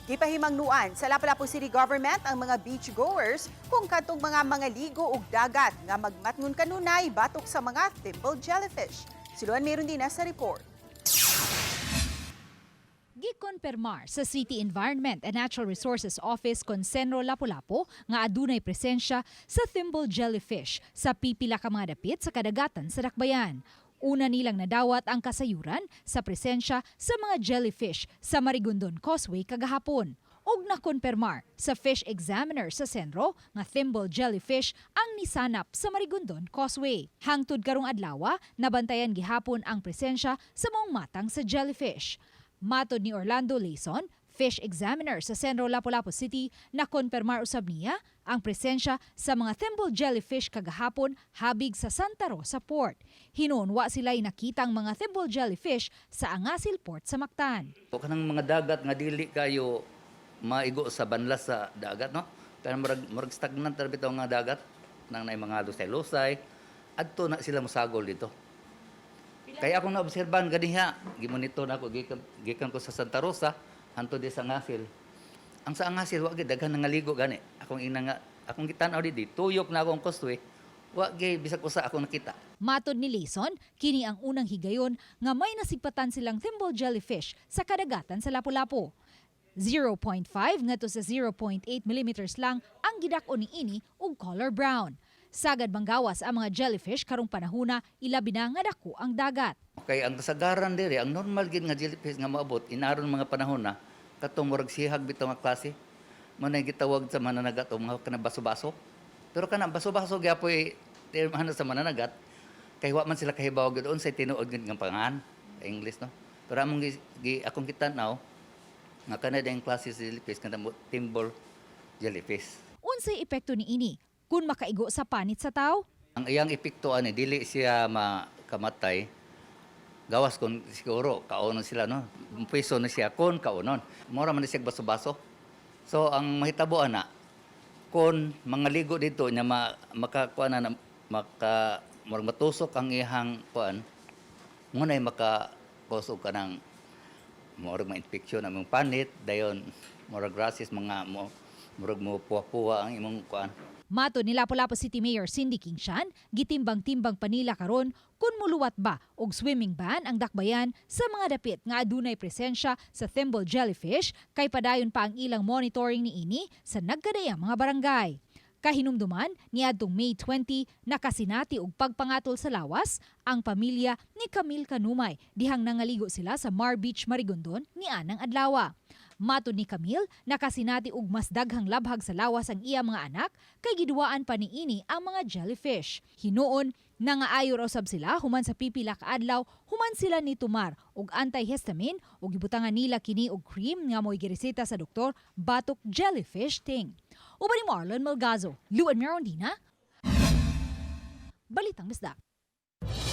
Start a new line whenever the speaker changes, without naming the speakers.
Gipahimangnuan sa Lapu-Lapu City Government ang mga beachgoers kung katong mga mangaligo og dagat nga magmatngon kanunay batok sa mga thimble jellyfish. Siluan meron din sa report.
Gikonpermar sa City Environment and Natural Resources Office Consenro Lapu-Lapu nga adunay presensya sa thimble jellyfish sa pipila ka mga dapit sa kadagatan sa Dakbayan. Una nilang nadawat ang kasayuran sa presensya sa mga jellyfish sa Marigondon Causeway kagahapon. Og nakonpermar sa fish examiner sa sentro nga thimble jellyfish ang nisanap sa Marigondon Causeway. Hangtod karong adlaw, nabantayan gihapon ang presensya sa maong matang sa jellyfish. Matod ni Orlando Leison, fish examiner sa Sentro Lapu-Lapu City, na konpermar usab niya ang presensya sa mga thimble jellyfish kagahapon habig sa Santa Rosa Port. Hinuon wa sila'y nakitang mga thimble jellyfish sa Angasil Port sa Mactan.
Kanang mga dagat nga dili kayo maigo sa banlas sa dagat, no? Kaya murag stagnant na bitaw nga dagat nang nay mga lusay-lusay adto na sila mosagol dito. Kaya akong naobserbahan ganiha, gimonitor na ako gikan ko sa Santa Rosa hanto di sa Angasil. Ang sa Angasil wa gid daghan nangaligo gani. Akong gitan-aw di tuyok na akong causeway. Wa gay bisag usa akong nakita.
Matod ni Leison, kini ang unang higayon nga may nasigpatan silang thimble jellyfish sa kadagatan sa Lapu-Lapu. 0.5 ngadto sa 0.8 millimeters lang ang gidak-on niini og color brown. Sagad manggawas ang mga jellyfish karong panahona, ilabi na nga dako ang dagat.
Kay ang kasagaran diri, ang normal gid nga jellyfish nga maabot inaron mga panahon na katong murag sihag bitaw nga klase. Mo na gitawag sa mananagat o mga kana baso-baso. Pero kana baso-baso gyapoy termano sa mananagat kay wa man sila kahibaw gid unsay tinuod gid nga pangan sa English, no. Pero among akong kitanaw nga kana dayang klase sa jellyfish nga thimble jellyfish.
Unsay epekto niini kung makaigo sa panit sa tao?
Ang iyang epekto ani dili siya makamatay. Gawas kon siguro kaunon sila, no. Piso na siya kon kaunon. Mura man siya baso-baso. So ang mahitabo ana kon mangaligo dito nya makakuan na murag matusok ang iyang kuan ngunay makakusog ka ng murag ma-infection ang imong panit dayon murag rasis mga murag mo puwa-puwa ang imong kuan.
Matod ni Lapu-Lapu City Mayor Cindy Kingshan, gitimbang-timbang panila karon kung muluwat ba og swimming ban ang Dakbayan sa mga dapit nga adunay presensya sa thimble jellyfish kay padayon pa ang ilang monitoring niini sa nagkadayang mga barangay. Kahinumduman, niadtong May 20, nakasinati og pagpangatol sa lawas ang pamilya ni Camille Canumay dihang nangaligo sila sa Mar Beach, Marigondon ni anang adlaw. Matod ni Camille, nakasinati og mas daghang labhag sa lawas ang iya mga anak kay giduwaan pa niini ang mga jellyfish. Hinuon, nangaayo raw sab sila human sa pipila ka adlaw human sila ni tumar og antihistamine ug gibutangan nila kini og cream nga mo'y gireseta sa doktor batok jellyfish sting. Uban ni Marlon Malgazo, Luan Merondina, Balitang Bisdak.